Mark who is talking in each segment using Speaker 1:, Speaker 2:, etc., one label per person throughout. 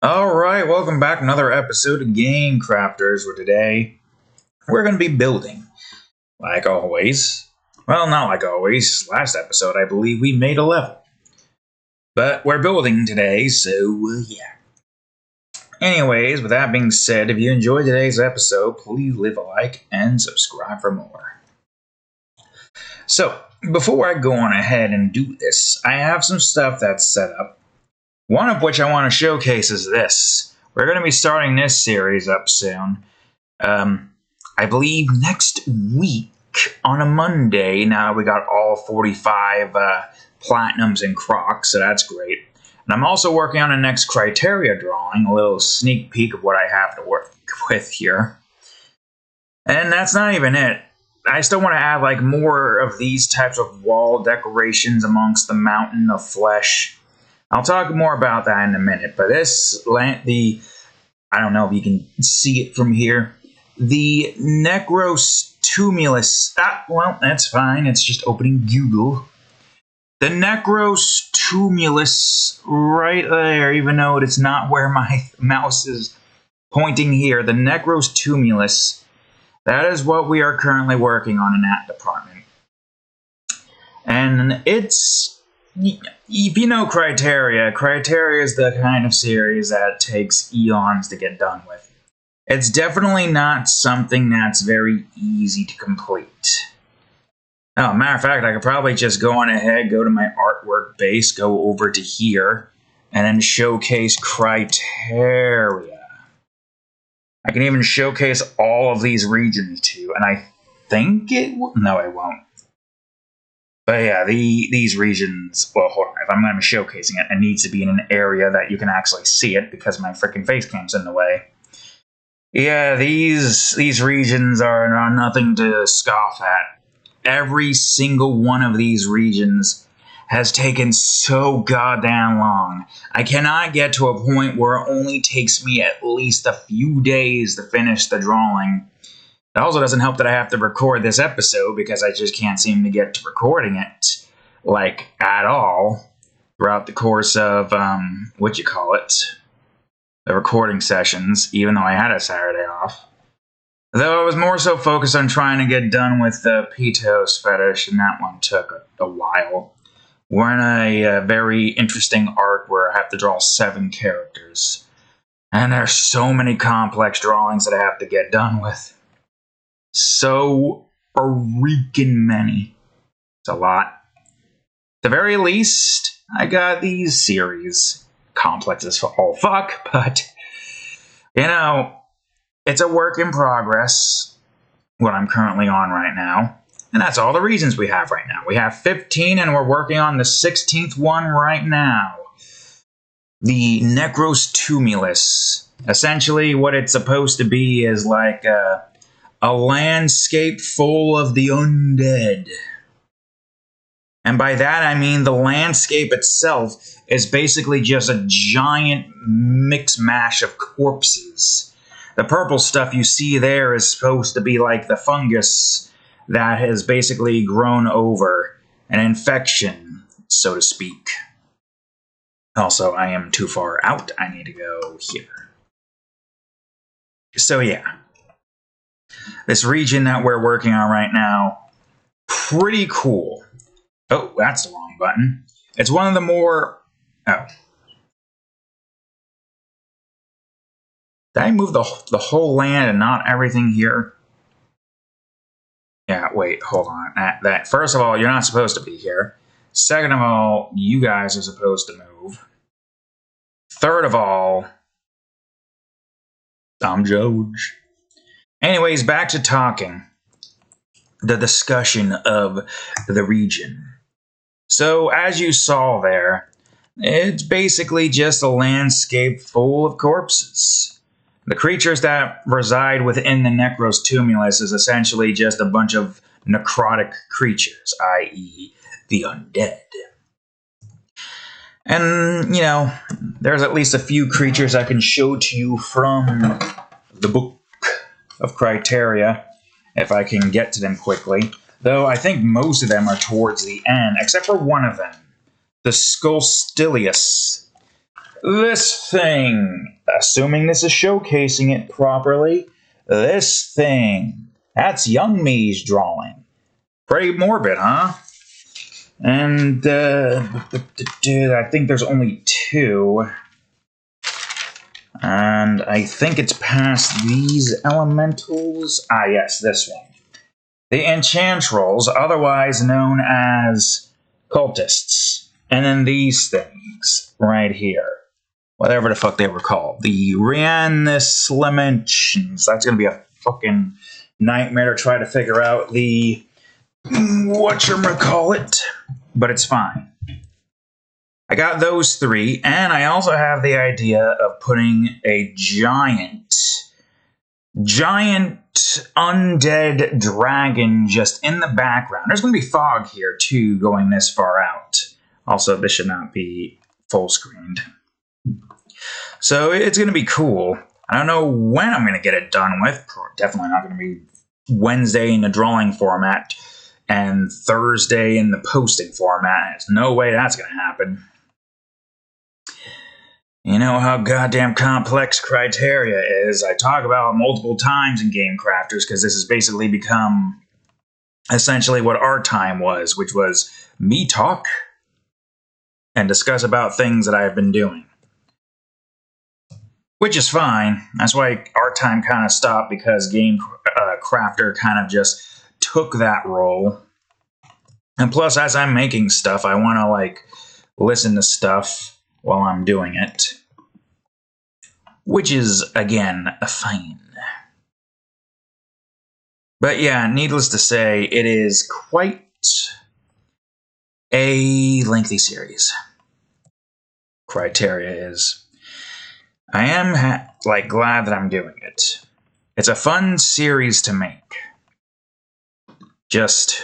Speaker 1: Alright, welcome back to another episode of Game Crafters, where today we're going to be building. Like always. Well, not like always. Last episode, I believe we made a level. But we're building today, so yeah. Anyways, with that being said, if you enjoyed today's episode, please leave a like and subscribe for more. So, before I go on ahead and do this, I have some stuff that's set up. One of which I want to showcase is this. We're going to be starting this series up soon. I believe next week on a Monday. Now we got all 45 platinums and crocs, so that's great. And I'm also working on a next Criteria drawing, a little sneak peek of what I have to work with here. And that's not even it. I still want to add like more of these types of wall decorations amongst the mountain of flesh. I'll talk more about that in a minute, but I don't know if you can see it from here. The Necrose Tumulus, well, that's fine, it's just opening Google. The Necrose Tumulus, right there, even though it's not where my mouse is pointing here, the Necrose Tumulus, that is what we are currently working on in that department. And it's... If you know Criteria, Criteria is the kind of series that takes eons to get done with. It's definitely not something that's very easy to complete. Oh, matter of fact, I could probably just go on ahead, go to my artwork base, go over to here, and then showcase Criteria. I can even showcase all of these regions too, and I think it will. No, it won't. But yeah, these regions, well, hold on, if I'm going to be showcasing it, it needs to be in an area that you can actually see it, because my freaking face cam's in the way. Yeah, these regions are nothing to scoff at. Every single one of these regions has taken so goddamn long. I cannot get to a point where it only takes me at least a few days to finish the drawing. It also doesn't help that I have to record this episode because I just can't seem to get to recording it, like, at all throughout the course of, the recording sessions, even though I had a Saturday off. Though I was more so focused on trying to get done with the Pitos fetish, and that one took a while. We're in a very interesting arc where I have to draw 7 characters. And there's so many complex drawings that I have to get done with. So freaking many. It's a lot. At the very least, I got these series. Complex as all fuck, but, you know, it's a work in progress, what I'm currently on right now. And that's all the regions we have right now. We have 15, and we're working on the 16th one right now. The Necrose Tumulus. Essentially, what it's supposed to be is like a landscape full of the undead. And by that I mean the landscape itself is basically just a giant mix mash of corpses. The purple stuff you see there is supposed to be like the fungus that has basically grown over an infection, so to speak. Also, I am too far out. I need to go here. So yeah. This region that we're working on right now, pretty cool. Oh, that's the wrong button. It's one of the more... Oh. Did I move the whole land and not everything here? Yeah, wait, hold on. First of all, you're not supposed to be here. Second of all, you guys are supposed to move. Third of all, I'm George. Anyways, back to talking. The discussion of the region. So, as you saw there, it's basically just a landscape full of corpses. The creatures that reside within the Necrose Tumulus is essentially just a bunch of necrotic creatures, i.e. the undead. And, you know, there's at least a few creatures I can show to you from the book of Criteria, if I can get to them quickly. Though I think most of them are towards the end, except for one of them. The Sculstilius. This thing, assuming this is showcasing it properly, this thing, that's young me's drawing. Pretty morbid, huh? And I think there's only 2. And I think it's past these elementals. Ah, yes, this one. The Enchantrels, otherwise known as cultists. And then these things right here. Whatever the fuck they were called. The Reanislations. That's going to be a fucking nightmare to try to figure out the whatchamacallit. But it's fine. I got those 3, and I also have the idea of putting a giant undead dragon just in the background. There's going to be fog here, too, going this far out. Also, this should not be full screened. So it's going to be cool. I don't know when I'm going to get it done with. Definitely not going to be Wednesday in the drawing format and Thursday in the posting format. There's no way that's going to happen. You know how goddamn complex Criteria is. I talk about it multiple times in Game Crafters because this has basically become essentially what our time was, which was me talk and discuss about things that I have been doing. Which is fine. That's why our time kind of stopped, because Game Crafter kind of just took that role. And plus, as I'm making stuff, I want to listen to stuff while I'm doing it. Which is, again, fine. But yeah, needless to say, it is quite a lengthy series. Criteria is. I am glad that I'm doing it. It's a fun series to make. Just,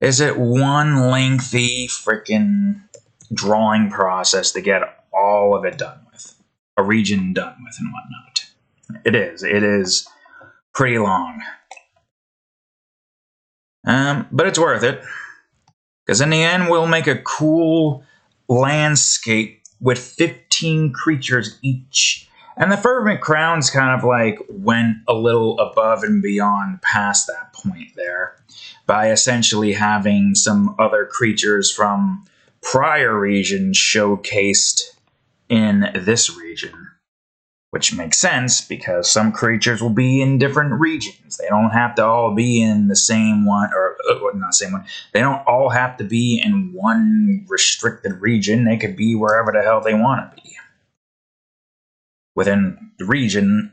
Speaker 1: is it one lengthy freaking drawing process to get all of it done with. A region done with and whatnot. It is pretty long. But it's worth it. Because in the end, we'll make a cool landscape with 15 creatures each. And the Fervent Crowns kind of went a little above and beyond past that point there. By essentially having some other creatures from prior regions showcased in this region, which makes sense because some creatures will be in different regions. They don't have to all be in the same one, or not same one. They don't all have to be in one restricted region. They could be wherever the hell they want to be within the reason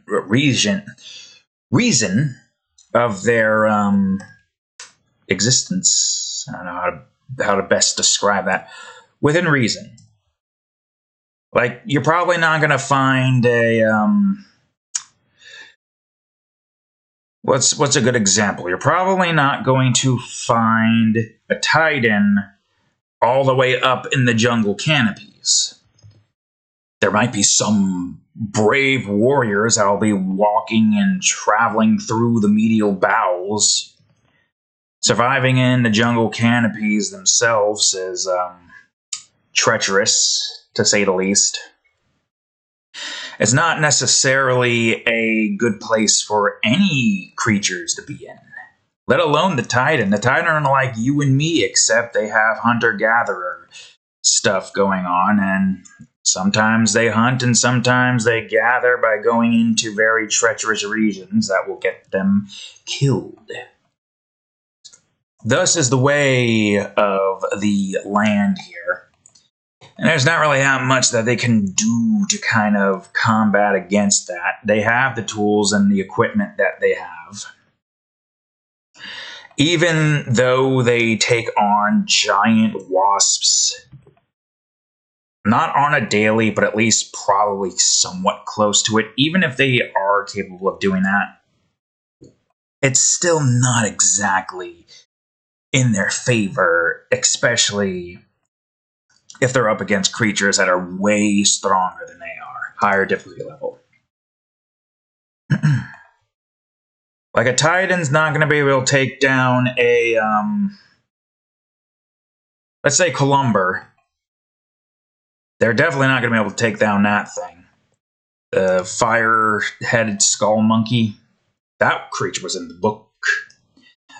Speaker 1: of their existence. I don't know how to best describe that. Within reason. You're probably not going to find a, what's a good example? You're probably not going to find a Titan all the way up in the jungle canopies. There might be some brave warriors that'll be walking and traveling through the medial bowels. Surviving in the jungle canopies themselves is, treacherous, to say the least. It's not necessarily a good place for any creatures to be in, let alone the Titan. The Titan are like you and me, except they have hunter-gatherer stuff going on, and sometimes they hunt and sometimes they gather by going into very treacherous regions that will get them killed. Thus is the way of the land here. And there's not really that much that they can do to kind of combat against that. They have the tools and the equipment that they have. Even though they take on giant wasps, not on a daily, but at least probably somewhat close to it, even if they are capable of doing that, it's still not exactly in their favor, especially if they're up against creatures that are way stronger than they are, higher difficulty level. A Titan's not going to be able to take down a, let's say Columber. They're definitely not going to be able to take down that thing. The fire-headed skull monkey. That creature was in the book.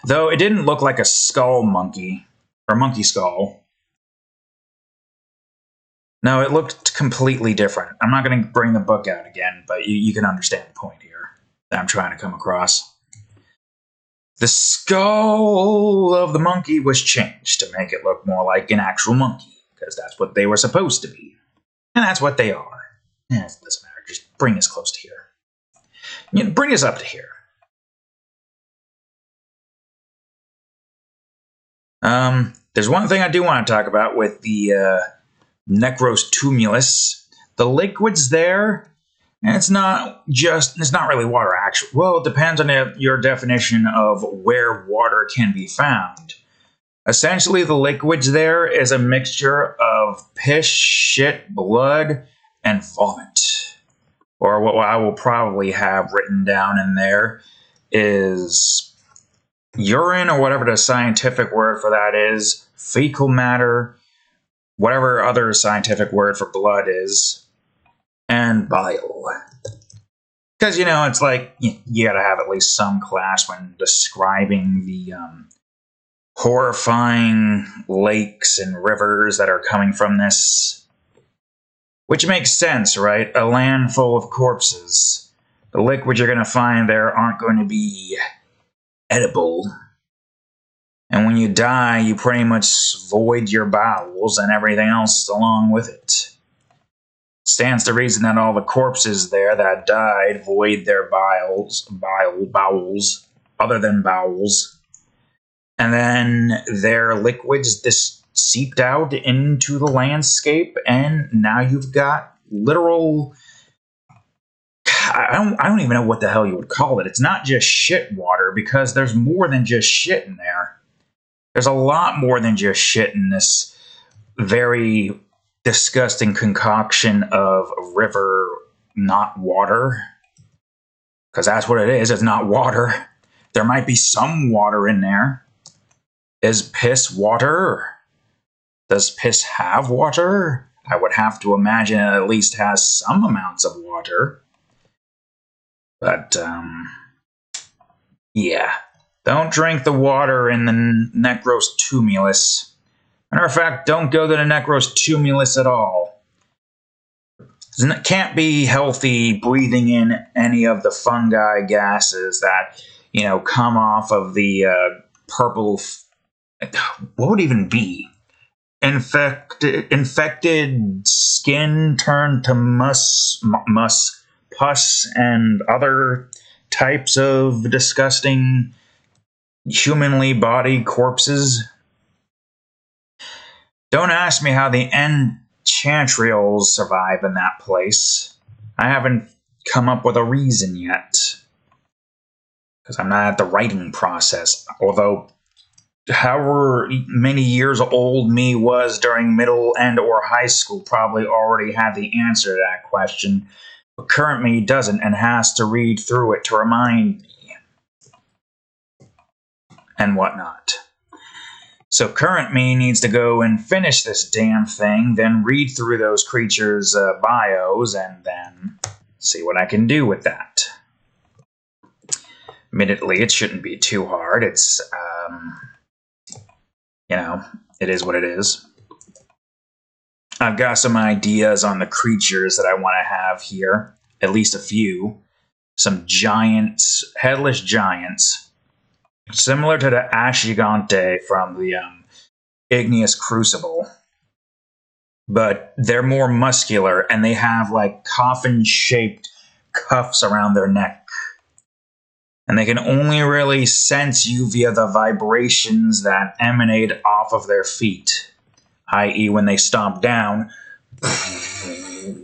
Speaker 1: Though it didn't look like a skull monkey, or monkey skull. No, it looked completely different. I'm not going to bring the book out again, but you can understand the point here that I'm trying to come across. The skull of the monkey was changed to make it look more like an actual monkey, because that's what they were supposed to be. And that's what they are. It doesn't matter, just bring us close to here. Bring us up to here. There's one thing I do want to talk about with the Necrose Tumulus. The liquids there, it's not really water actually. Well, it depends on your definition of where water can be found. Essentially, the liquids there is a mixture of piss, shit, blood, and vomit. Or what I will probably have written down in there is urine, or whatever the scientific word for that is, fecal matter, whatever other scientific word for blood is, and bile. Because, it's like, you gotta have at least some class when describing the horrifying lakes and rivers that are coming from this. Which makes sense, right? A land full of corpses. The liquids you're gonna find there aren't going to be edible. And when you die, you pretty much void your bowels and everything else along with it. Stands to reason that all the corpses there that died void their bowels, other than bowels. And then their liquids just seeped out into the landscape, and now you've got literal... I don't even know what the hell you would call it. It's not just shit water, because there's more than just shit in there. There's a lot more than just shit in this very disgusting concoction of river, not water. Because that's what it is. It's not water. There might be some water in there. Is piss water? Does piss have water? I would have to imagine it at least has some amounts of water. But, yeah. Don't drink the water in the Necrose Tumulus. Matter of fact, don't go to the Necrose Tumulus at all. It can't be healthy breathing in any of the fungi gases that, come off of the purple... what would even be? Infected skin turned to pus, and other types of disgusting humanly bodied corpses. Don't ask me how the enchantrials survive in that place. I haven't come up with a reason yet. Because I'm not at the writing process. Although, however many years old me was during middle and or high school probably already had the answer to that question. But current me doesn't and has to read through it to remind me. And whatnot. So current me needs to go and finish this damn thing, then read through those creatures' bios, and then see what I can do with that. Admittedly, it shouldn't be too hard. It's, it is what it is. I've got some ideas on the creatures that I want to have here. At least a few. Some giants, headless giants. Similar to the Ashigante from the Igneous Crucible. But they're more muscular, and they have like coffin-shaped cuffs around their neck. And they can only really sense you via the vibrations that emanate off of their feet. I.e., when they stomp down,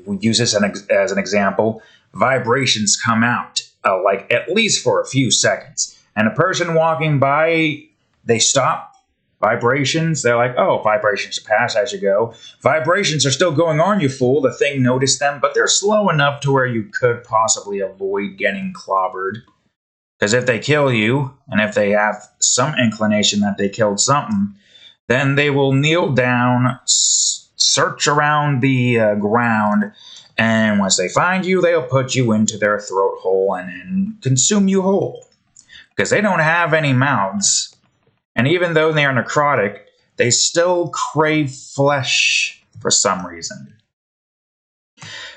Speaker 1: we use this as an example, vibrations come out, like at least for a few seconds. And a person walking by, they stop. Vibrations, they're like, oh, vibrations pass as you go. Vibrations are still going on, you fool. The thing noticed them, but they're slow enough to where you could possibly avoid getting clobbered. Because if they kill you, and if they have some inclination that they killed something, then they will kneel down, search around the ground, and once they find you, they'll put you into their throat hole and then consume you whole. Because they don't have any mouths, and even though they are necrotic, they still crave flesh for some reason.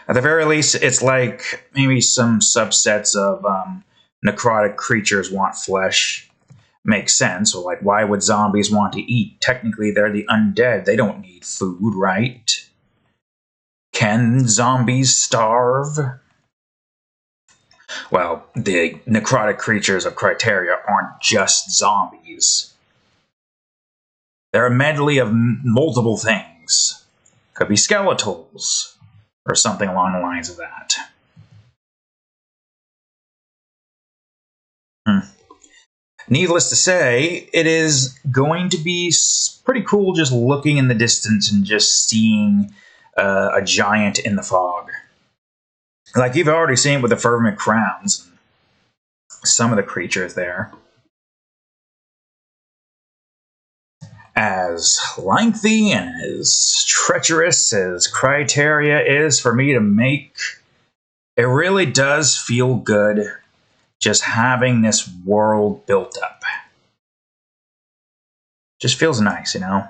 Speaker 1: At the very least, it's like maybe some subsets of necrotic creatures want flesh. Makes sense. So, like, why would zombies want to eat? Technically, they're the undead. They don't need food, right? Can zombies starve? Well, the necrotic creatures of Criteria aren't just zombies. They're a medley of multiple things. Could be skeletals, or something along the lines of that. Needless to say, it is going to be pretty cool just looking in the distance and just seeing a giant in the fog. Like you've already seen with the firmament crowns, some of the creatures there. As lengthy and as treacherous as Criteria is for me to make, it really does feel good just having this world built up. Just feels nice, you know?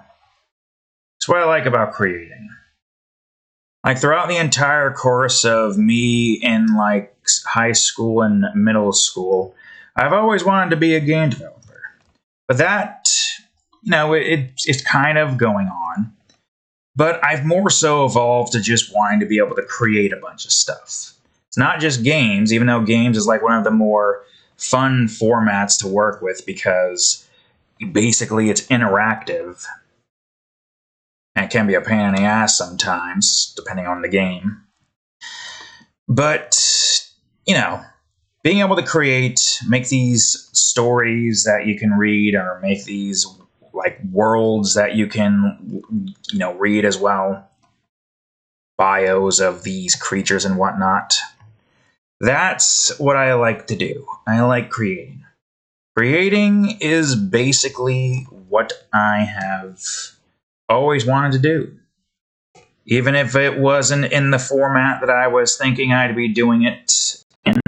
Speaker 1: It's what I like about creating. Like throughout the entire course of me in like high school and middle school, I've always wanted to be a game developer. But that, you know, it's kind of going on. But I've more so evolved to just wanting to be able to create a bunch of stuff. It's not just games, even though games is like one of the more fun formats to work with because basically it's interactive. And it can be a pain in the ass sometimes, depending on the game. But, you know, being able to create, make these stories that you can read or make these like worlds that you can, you know, read as well. Bios of these creatures and whatnot. That's what I like to do. I like creating. Creating is basically what I have always wanted to do. Even if it wasn't in the format that I was thinking I'd be doing it in.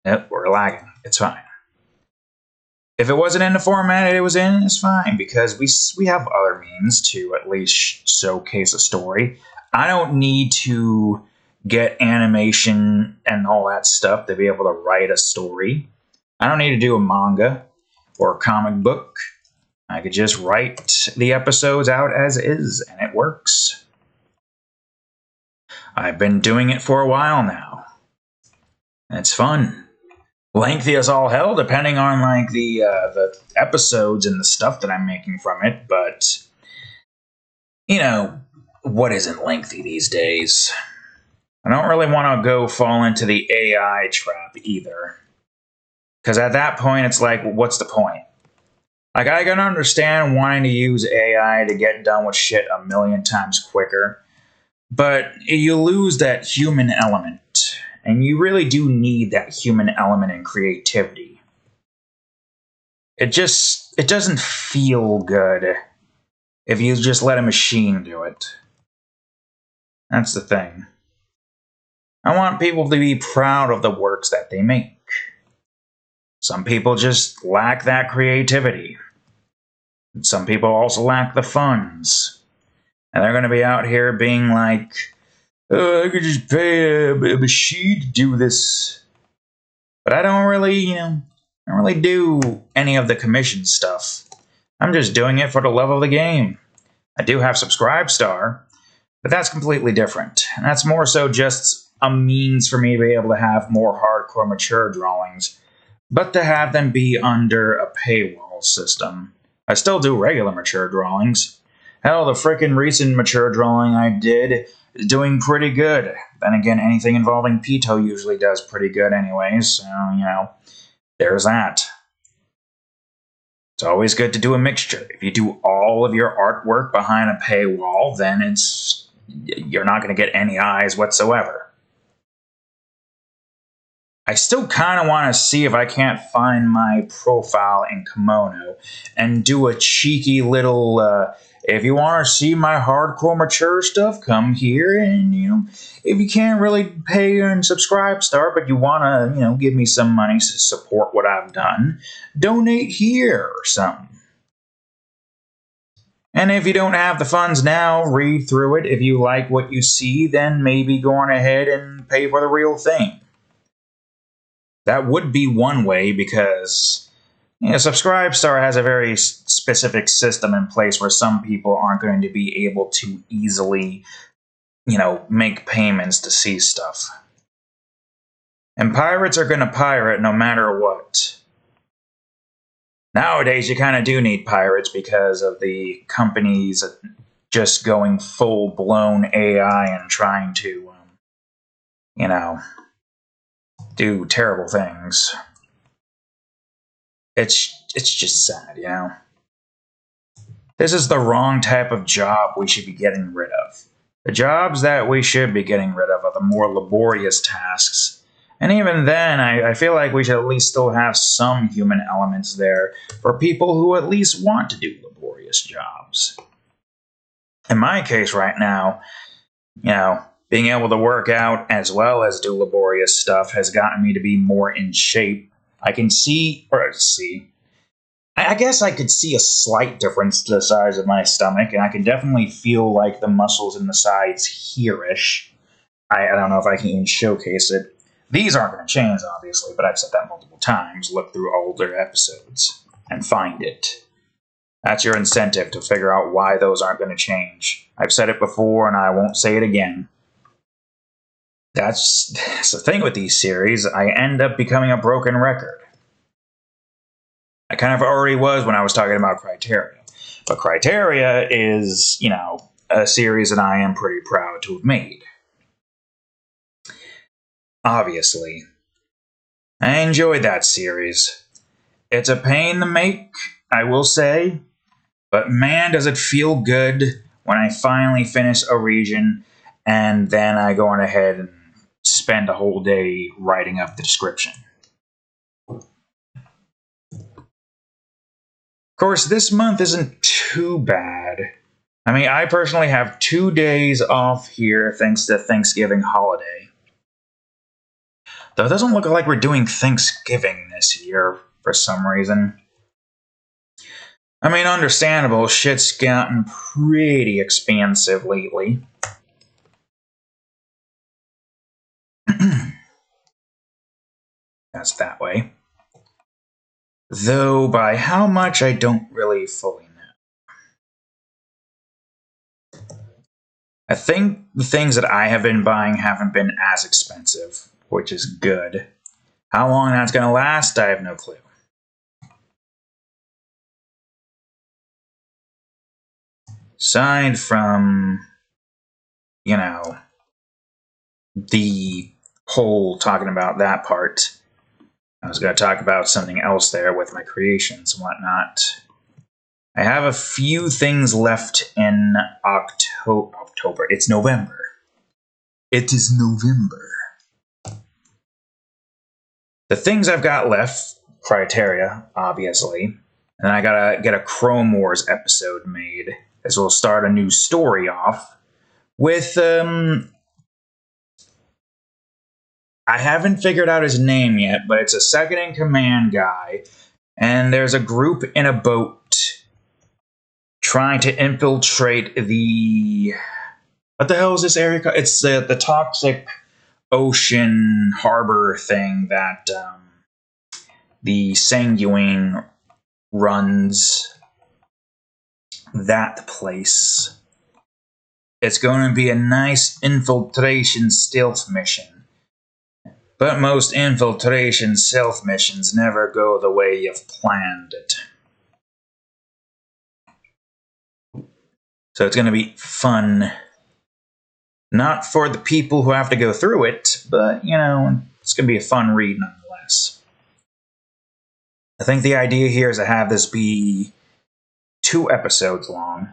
Speaker 1: Yep, we're lagging. It's fine. If it wasn't in the format it was in, it's fine, because we have other means to at least showcase a story. I don't need to get animation and all that stuff to be able to write a story. I don't need to do a manga or a comic book. I could just write the episodes out as is, and it works. I've been doing it for a while now. It's fun. Lengthy as all hell, depending on like the episodes and the stuff that I'm making from it. But you know, what isn't lengthy these days? I don't really want to go fall into the AI trap either, because at that point it's like, what's the point? Like, I can understand wanting to use AI to get done with shit a million times quicker, but you lose that human element, and you really do need that human element in creativity. It doesn't feel good if you just let a machine do it. That's the thing. I want people to be proud of the works that they make. Some people just lack that creativity. Some people also lack the funds. And they're going to be out here being like, I could just pay a machine to do this. But I don't really, I don't really do any of the commission stuff. I'm just doing it for the love of the game. I do have Subscribestar, but that's completely different. And that's more so just a means for me to be able to have more hardcore mature drawings, but to have them be under a paywall system. I still do regular mature drawings. Hell, the frickin' recent mature drawing I did is doing pretty good. Then again, anything involving Pito usually does pretty good anyways, so, there's that. It's always good to do a mixture. If you do all of your artwork behind a paywall, then you're not going to get any eyes whatsoever. I still kind of want to see if I can't find my profile in Kimono and do a cheeky little, if you want to see my hardcore mature stuff, come here. And, if you can't really pay and subscribe star, but you want to, give me some money to support what I've done, donate here or something. And if you don't have the funds now, read through it. If you like what you see, then maybe go on ahead and pay for the real thing. That would be one way, because Subscribestar has a very specific system in place where some people aren't going to be able to easily, make payments to see stuff. And pirates are going to pirate no matter what. Nowadays, you kind of do need pirates because of the companies just going full-blown AI and trying to, do terrible things. It's just sad, This is the wrong type of job we should be getting rid of. The jobs that we should be getting rid of are the more laborious tasks. And even then, I feel like we should at least still have some human elements there for people who at least want to do laborious jobs. In my case right now, being able to work out as well as do laborious stuff has gotten me to be more in shape. I guess I could see a slight difference to the size of my stomach, and I can definitely feel like the muscles in the sides here-ish. I don't know if I can even showcase it. These aren't going to change, obviously, but I've said that multiple times. Look through older episodes and find it. That's your incentive to figure out why those aren't going to change. I've said it before, and I won't say it again. That's the thing with these series. I end up becoming a broken record. I kind of already was when I was talking about Criteria. But Criteria is, a series that I am pretty proud to have made. Obviously. I enjoyed that series. It's a pain to make, I will say, but man, does it feel good when I finally finish a region and then I go on ahead and spend a whole day writing up the description. Of course, this month isn't too bad. I personally have 2 days off here thanks to Thanksgiving holiday. Though it doesn't look like we're doing Thanksgiving this year for some reason. Understandable, shit's gotten pretty expensive lately. That's that way. Though by how much, I don't really fully know. I think the things that I have been buying haven't been as expensive, which is good. How long that's going to last, I have no clue. Aside from, the whole talking about that part, I was going to talk about something else there with my creations and whatnot. I have a few things left in October. It's November. It is November. The things I've got left, Criteria, obviously. And I gotta get a Chrome Wars episode made, as we'll start a new story off with, I haven't figured out his name yet, but it's a second-in-command guy, and there's a group in a boat trying to infiltrate the... What the hell is this area called? It's the toxic ocean harbor thing that the Sanguine runs. That place. It's going to be a nice infiltration stealth mission. But most infiltration stealth missions never go the way you've planned it. So it's going to be fun. Not for the people who have to go through it, but, it's going to be a fun read nonetheless. I think the idea here is to have this be 2 episodes long.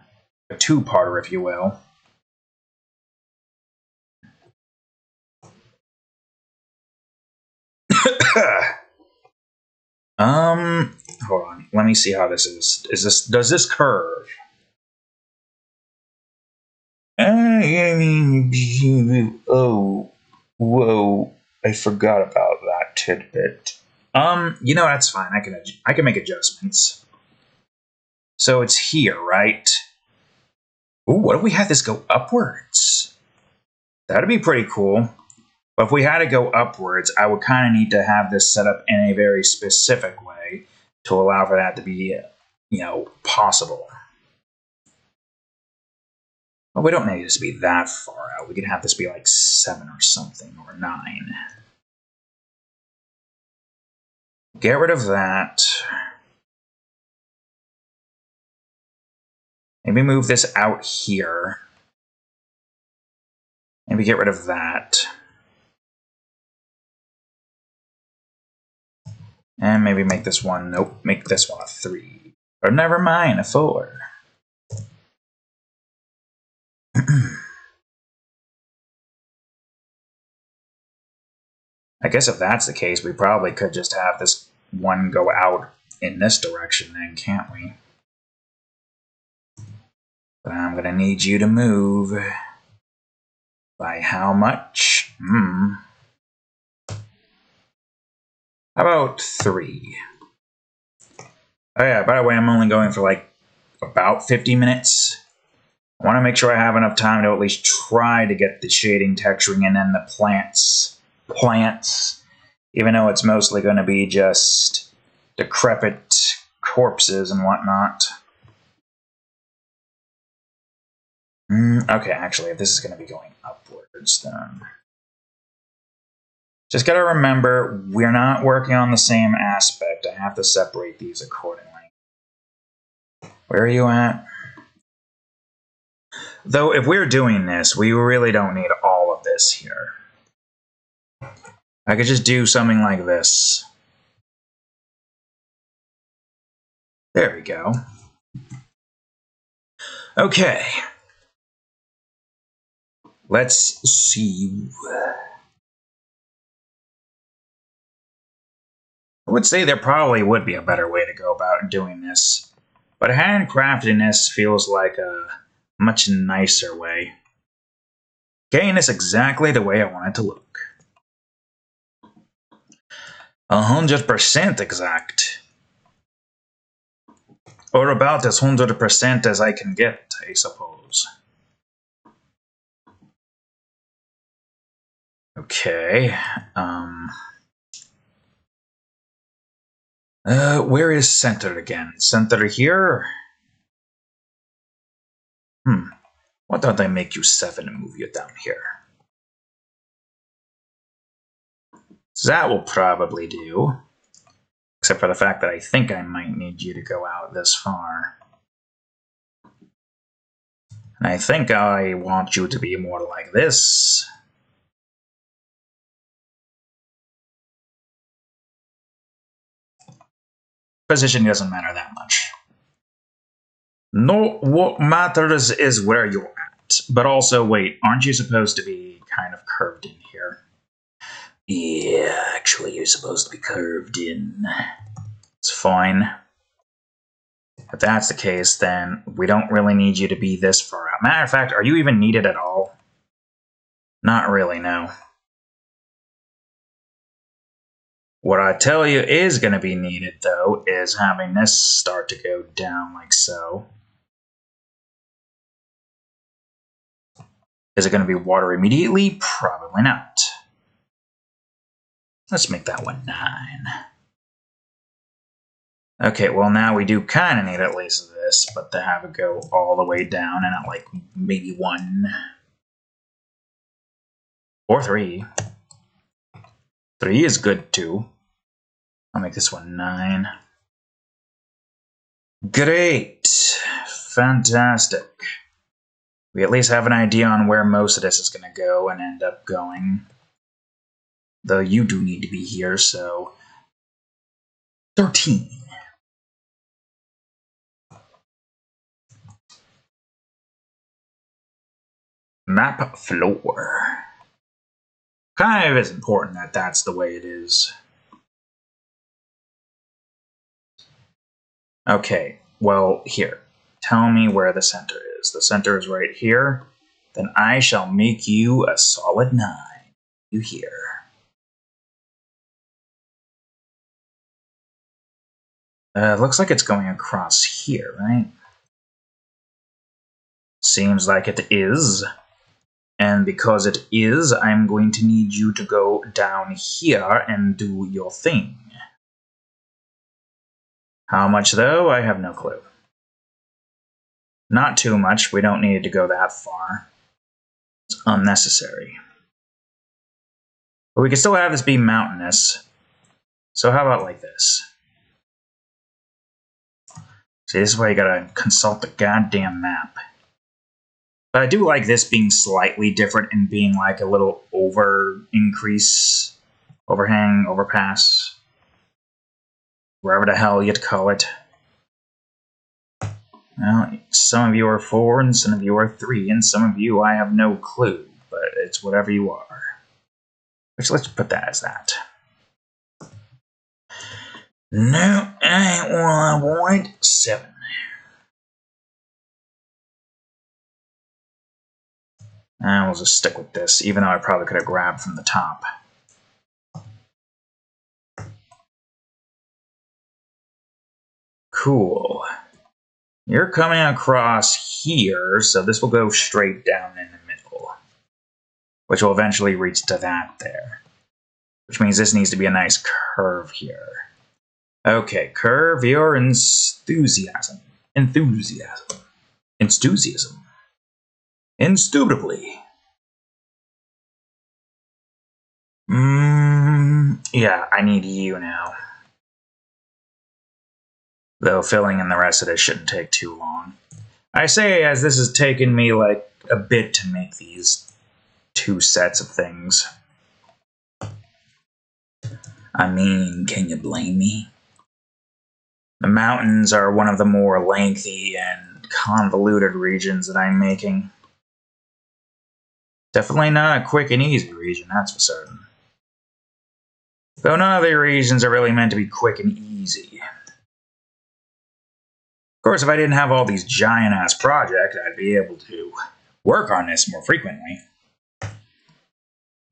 Speaker 1: A 2-parter, if you will. Hold on. Let me see how this is. Does this curve? Oh, whoa! I forgot about that tidbit. That's fine. I can make adjustments. So it's here, right? Ooh, what if we had this go upwards? That'd be pretty cool. But if we had to go upwards, I would kind of need to have this set up in a very specific way to allow for that to be, possible. Well, we don't need this to be that far out. We could have this be like 7 or something, or 9. Get rid of that. Maybe move this out here. Maybe get rid of that. And maybe make this one, nope, make this one a 3. Or never mind, a 4. I guess if that's the case, we probably could just have this one go out in this direction then, can't we? But I'm going to need you to move. By how much? How about 3? Oh yeah, by the way, I'm only going for like about 50 minutes. I want to make sure I have enough time to at least try to get the shading, texturing, and then the plants, even though it's mostly going to be just decrepit corpses and whatnot. Okay, actually, if this is going to be going upwards, then just got to remember, we're not working on the same aspect. I have to separate these accordingly. Where are you at? Though, if we're doing this, we really don't need all of this here. I could just do something like this. There we go. Okay. Let's see. I would say there probably would be a better way to go about doing this. But handcraftedness feels like a much nicer way. Getting this exactly the way I want it to look. 100% exact. Or about as 100% as I can get, I suppose. Okay. Where is centered again? Centered here? Why don't I make you 7 and move you down here? So that will probably do. Except for the fact that I think I might need you to go out this far. And I think I want you to be more like this. Position doesn't matter that much. No, what matters is where you're at. But also, wait, aren't you supposed to be kind of curved in here? Yeah, actually, you're supposed to be curved in. It's fine. If that's the case, then we don't really need you to be this far out. Matter of fact, are you even needed at all? Not really, no. What I tell you is going to be needed, though, is having this start to go down like so. Is it going to be water immediately? Probably not. Let's make that one 9. Okay, well now we do kind of need at least this, but to have it go all the way down and at like maybe 1. Or 3. 3 is good too. I'll make this one 9. Great. Fantastic. We at least have an idea on where most of this is going to go and end up going. Though you do need to be here, so 13. Map floor. Kind of is important that that's the way it is. Okay, well, here. Tell me where the center is. The center is right here. Then I shall make you a solid 9. You hear? Looks like it's going across here, right? Seems like it is. And because it is, I'm going to need you to go down here and do your thing. How much, though? I have no clue. Not too much. We don't need to go that far. It's unnecessary. But we can still have this be mountainous. So how about like this? See, this is why you gotta consult the goddamn map. But I do like this being slightly different and being like a little increase, overhang, overpass, wherever the hell you'd call it. Well, some of you are 4 and some of you are 3, and some of you I have no clue, but it's whatever you are. Which, let's put that as that. No, I ain't what I wanted. 7. And we'll just stick with this, even though I probably could have grabbed from the top. Cool. You're coming across here, so this will go straight down in the middle, which will eventually reach to that there. Which means this needs to be a nice curve here. Okay, curve your enthusiasm. Enthusiasm. Indubitably. Yeah, I need you now. Though filling in the rest of this shouldn't take too long. I say as this has taken me like a bit to make these 2 sets of things. I mean, can you blame me? The mountains are one of the more lengthy and convoluted regions that I'm making. Definitely not a quick and easy region, that's for certain. Though none of the regions are really meant to be quick and easy. Of course, if I didn't have all these giant-ass projects, I'd be able to work on this more frequently.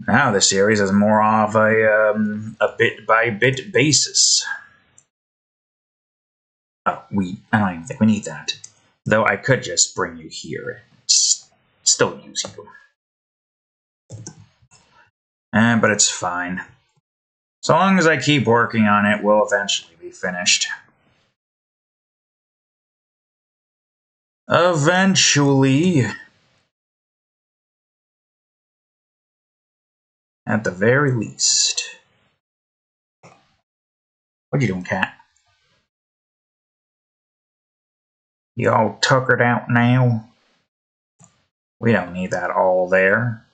Speaker 1: Now the series is more of a bit-by-bit basis. Oh, I don't even think we need that. Though I could just bring you here and still use you. But it's fine. So long as I keep working on it, we'll eventually be finished. Eventually. At the very least. What you doing, cat? You all tuckered out now? We don't need that all there.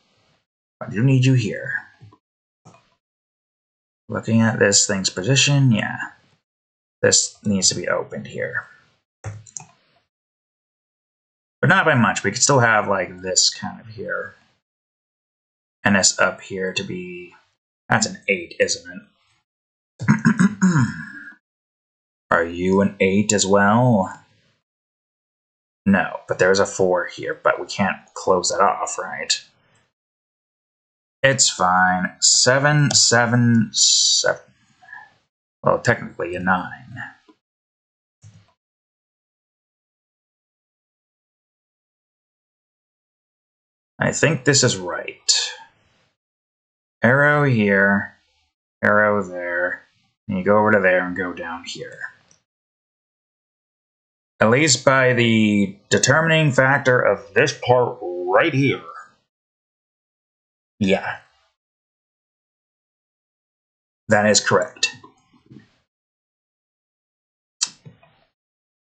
Speaker 1: I do need you here. Looking at this thing's position, yeah. This needs to be opened here. But not by much. We could still have like this kind of here. And this up here to be... That's an 8, isn't it? Are you an 8 as well? No, but there's a 4 here, but we can't close that off, right? It's fine. 7, 7, 7. Well, technically a 9. I think this is right. Arrow here, arrow there, and you go over to there and go down here. At least by the determining factor of this part right here. Yeah. That is correct.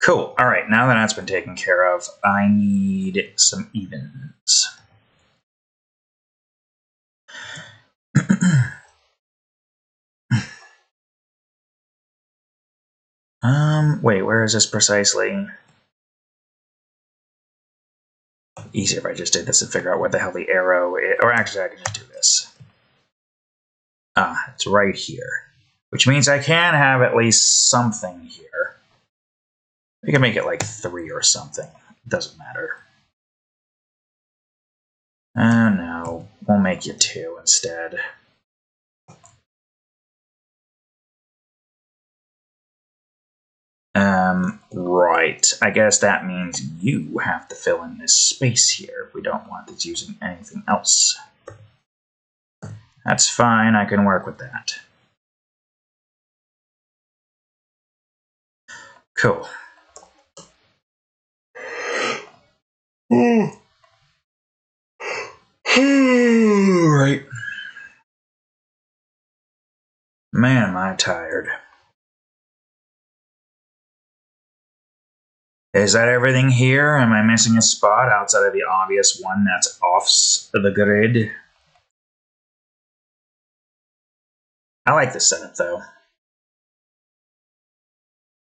Speaker 1: Cool. Alright, now that that's been taken care of, I need some evens. Wait, where is this precisely? Easier if I just did this and figure out where the hell the arrow is. Or actually, I can just do this. Ah, it's right here. Which means I can have at least something here. We can make it like 3 or something. It doesn't matter. Oh no, we'll make you 2 instead. Right. I guess that means you have to fill in this space here if we don't want it using anything else. That's fine, I can work with that. Cool. Right. Man, am I tired. Is that everything here? Am I missing a spot outside of the obvious one that's off the grid? I like this setup, though.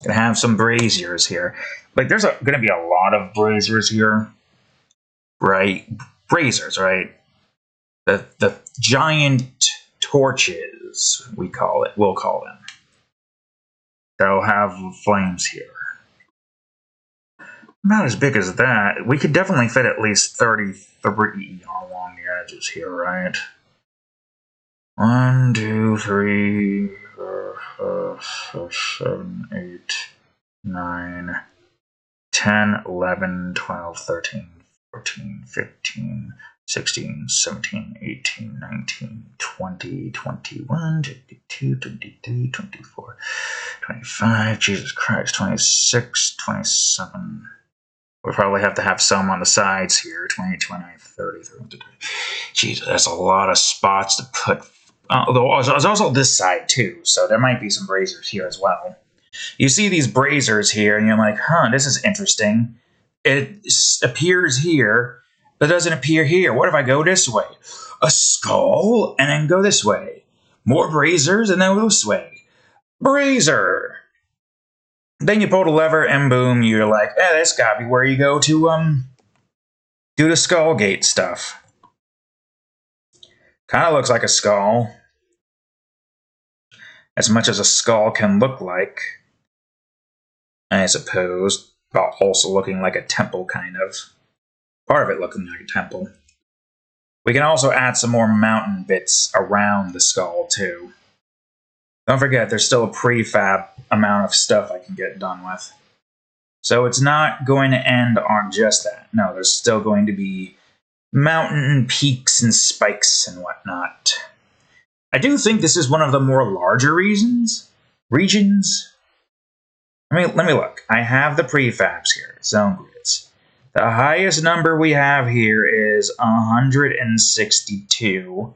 Speaker 1: Gonna have some braziers here. Like, there's gonna be a lot of braziers here. Right? Braziers, right? The giant torches, we'll call them. They'll have flames here. Not as big as that. We could definitely fit at least 33 along the edges here, right? 1, 2, 3, 4, 5, 6, 7, 8, 9, 10, 11, 12, 13, 14, 15, 16, 17, 18, 19, 20, 21, 22, 23, 24, 25, Jesus Christ, 26, 27. We'll probably have to have some on the sides here. 20, 29, 30, 30. Jeez, that's a lot of spots to put. There's also this side too, so there might be some braziers here as well. You see these braziers here, and you're like, huh, this is interesting. It appears here, but doesn't appear here. What if I go this way? A skull, and then go this way. More braziers, and then go this way. Brazier! Then you pull the lever, and boom, you're like, that's gotta be where you go to, do the skull gate stuff. Kinda looks like a skull. As much as a skull can look like, I suppose. But also looking like a temple, kind of. Part of it looking like a temple. We can also add some more mountain bits around the skull, too. Don't forget, there's still a prefab amount of stuff I can get done with. So it's not going to end on just that. No, there's still going to be mountain peaks and spikes and whatnot. I do think this is one of the more larger regions. Let me look. I have the prefabs here, zone grids. The highest number we have here is 162,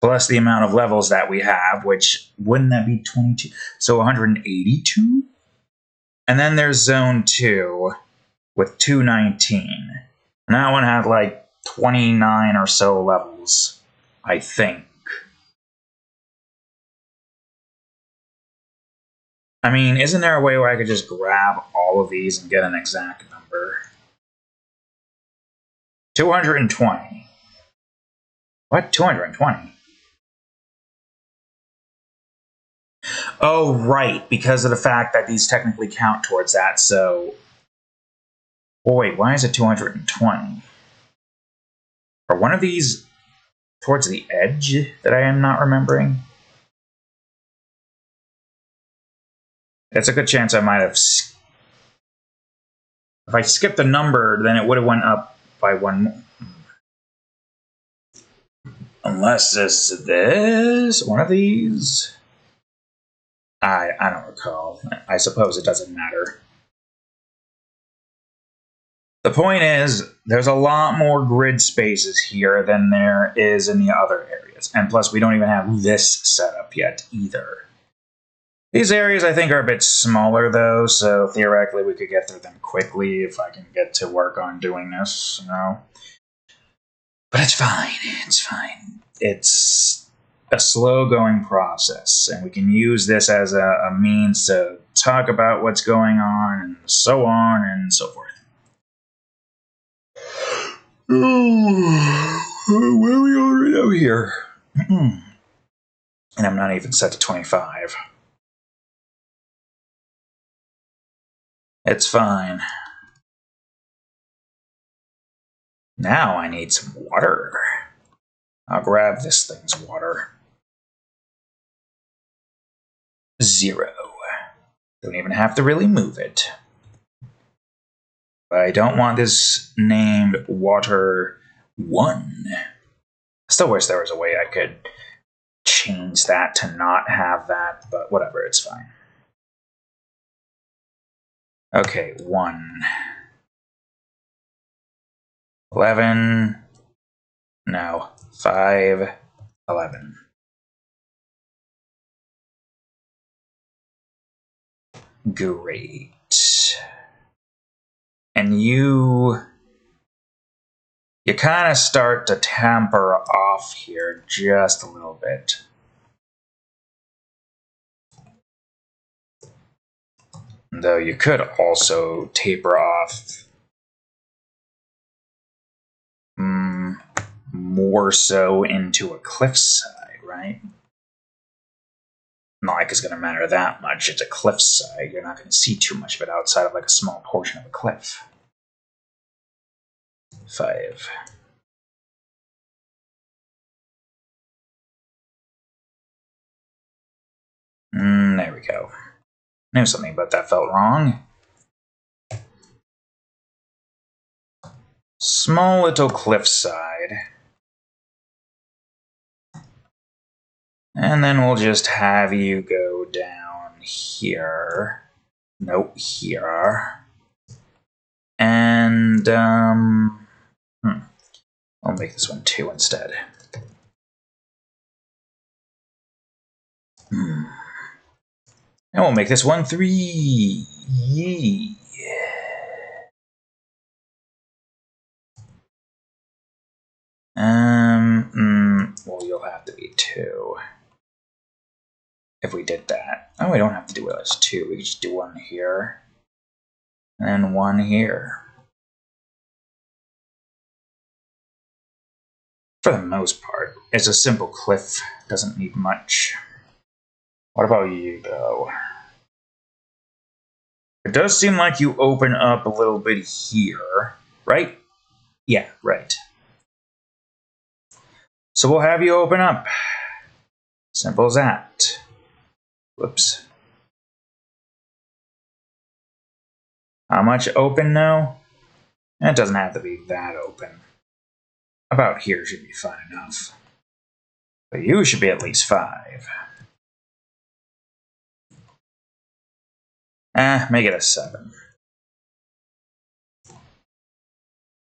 Speaker 1: plus the amount of levels that we have, which wouldn't that be 22? So 182? And then there's zone 2 with 219. And that one had like 29 or so levels, I think. I mean, isn't there a way where I could just grab all of these and get an exact number? 220. What? 220? Oh, right, because of the fact that these technically count towards that, so... Oh, wait, why is it 220? Are one of these towards the edge that I am not remembering? It's a good chance I might have... If I skipped the number, then it would have went up by one more. Unless it's this, one of these. I don't recall. I suppose it doesn't matter. The point is, there's a lot more grid spaces here than there is in the other areas. And plus, we don't even have this set up yet either. These areas, I think, are a bit smaller, though, so theoretically we could get through them quickly if I can get to work on doing this, you know? But it's fine. It's fine. It's a slow-going process, and we can use this as a means to talk about what's going on and so forth. Oh, where are we already out here? And I'm not even set to 25. It's fine. Now I need some water. I'll grab this thing's water. 0. Don't even have to really move it. But I don't want this named Water 1. I still wish there was a way I could change that to not have that, but whatever, it's fine. Okay, 1. 11. No, 5. 11. Great. And you kind of start to tamper off here just a little bit. Though you could also taper off more so into a cliffside, right? Not like it's going to matter that much. It's a cliffside. You're not going to see too much of it outside of like a small portion of a cliff. 5. There we go. Knew something about that felt wrong. Small little cliffside. And then we'll just have you go down here. Nope, here. And, I'll make this one 2 instead. And we'll make this one 3. Yee. Well, you'll have to be 2. If we did that. Oh, we don't have to do it as 2. We could just do 1 here. And then 1 here. For the most part, it's a simple cliff. Doesn't need much. What about you, though? It does seem like you open up a little bit here, right? Yeah, right. So we'll have you open up. Simple as that. Whoops. How much open now? It doesn't have to be that open. About here should be fine enough. But you should be at least 5. Make it a 7.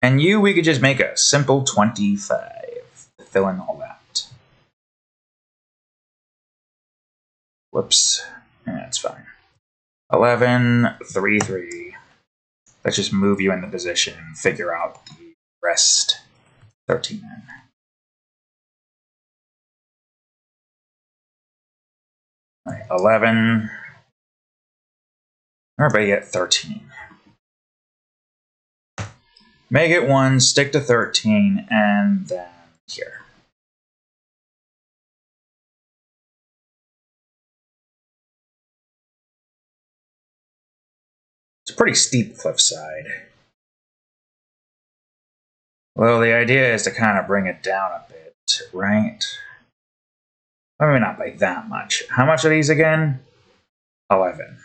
Speaker 1: And you, we could just make a simple 25. Fill in all that. Whoops. That's fine. 11, 3, 3. Let's just move you into position and figure out the rest. 13. All right, 11. Everybody get 13. Make it 1, stick to 13, and then here. It's a pretty steep cliffside. Well, the idea is to kind of bring it down a bit, right? Maybe not by that much. How much are these again? 11.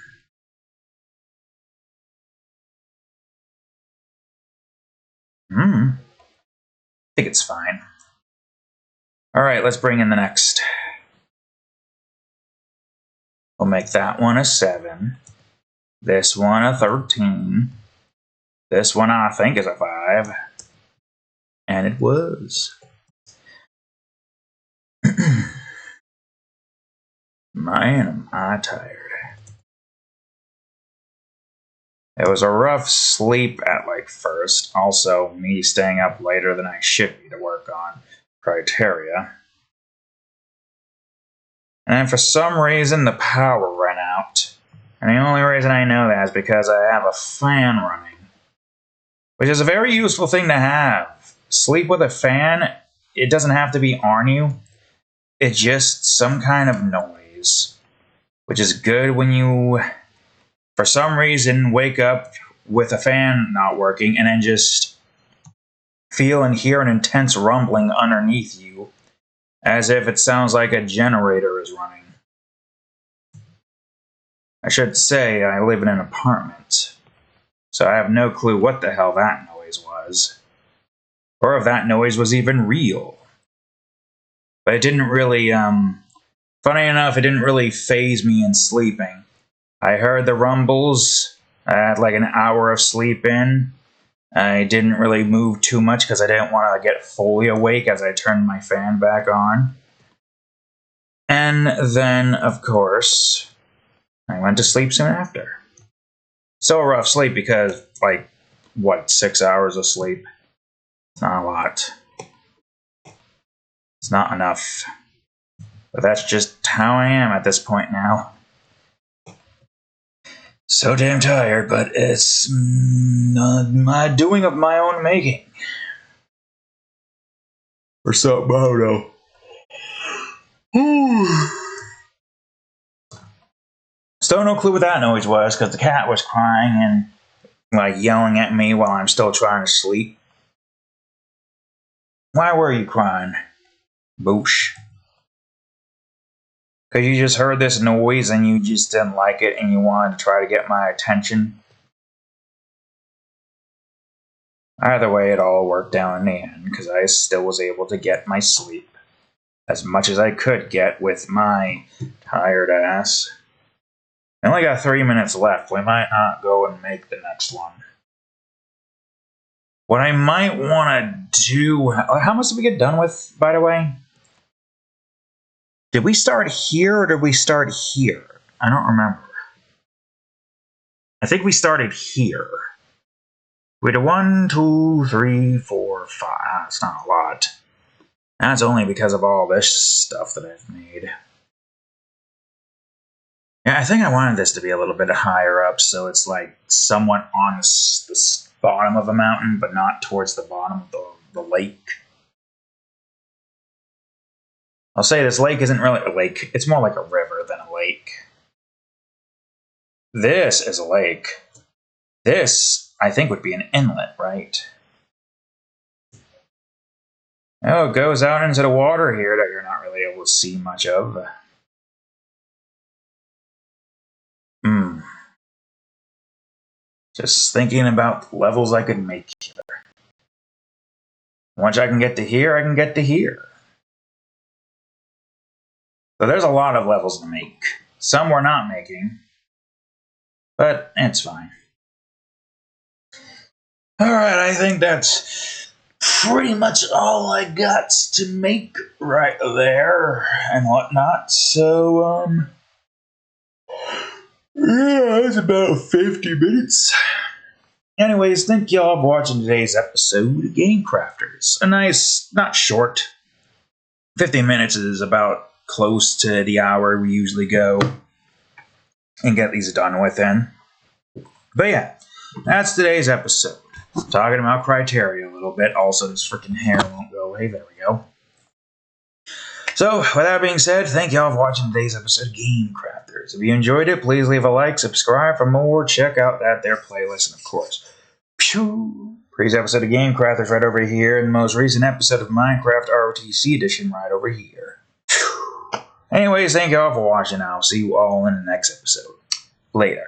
Speaker 1: I think it's fine. Alright, let's bring in the next. We'll make that one a 7. This one a 13. This one I think is a 5. And it was. Man, am I tired. It was a rough sleep at first. Also, me staying up later than I should be to work on Criteria. And then for some reason, the power ran out. And the only reason I know that is because I have a fan running. Which is a very useful thing to have. Sleep with a fan, it doesn't have to be on you. It's just some kind of noise. Which is good when you for some reason, wake up with a fan not working and then just feel and hear an intense rumbling underneath you, as if it sounds like a generator is running. I should say I live in an apartment, so I have no clue what the hell that noise was, or if that noise was even real. But it didn't really, funny enough, it didn't really faze me in sleeping. I heard the rumbles. I had like an hour of sleep in. I didn't really move too much because I didn't want to get fully awake as I turned my fan back on. And then, of course, I went to sleep soon after. Still a rough sleep because, 6 hours of sleep? It's not a lot. It's not enough. But that's just how I am at this point now. So damn tired, but it's my doing of my own making. Or something, I don't know. Still no clue what that noise was, because the cat was crying and yelling at me while I'm still trying to sleep. Why were you crying? Boosh. Because you just heard this noise and you just didn't like it and you wanted to try to get my attention. Either way, it all worked out in the end because I still was able to get my sleep as much as I could get with my tired ass. I only got 3 minutes left. We might not go and make the next one. What I might want to do... How much did we get done with, by the way? Did we start here or did we start here? I don't remember. I think we started here. We did 1, 2, 3, 4, 5. That's not a lot. That's only because of all this stuff that I've made. Yeah, I think I wanted this to be a little bit higher up, so it's like somewhat on the bottom of a mountain, but not towards the bottom of the lake. I'll say this lake isn't really a lake. It's more like a river than a lake. This is a lake. This, I think, would be an inlet, right? Oh, it goes out into the water here that you're not really able to see much of. Just thinking about the levels I could make here. Once I can get to here, I can get to here. So there's a lot of levels to make. Some we're not making. But it's fine. Alright, I think that's pretty much all I got to make right there and whatnot. So, yeah, it's about 50 minutes. Anyways, thank y'all for watching today's episode of Game Crafters. A nice, not short. 50 minutes is about close to the hour we usually go and get these done within. But yeah, that's today's episode. Talking about Criteria a little bit. Also, this freaking hair won't go away. There we go. So, with that being said, thank y'all for watching today's episode of Game Crafters. If you enjoyed it, please leave a like, subscribe for more, check out their playlist, and of course, previous episode of Game Crafters right over here, and the most recent episode of Minecraft ROTC Edition right over here. Anyways, thank y'all for watching. I'll see you all in the next episode. Later.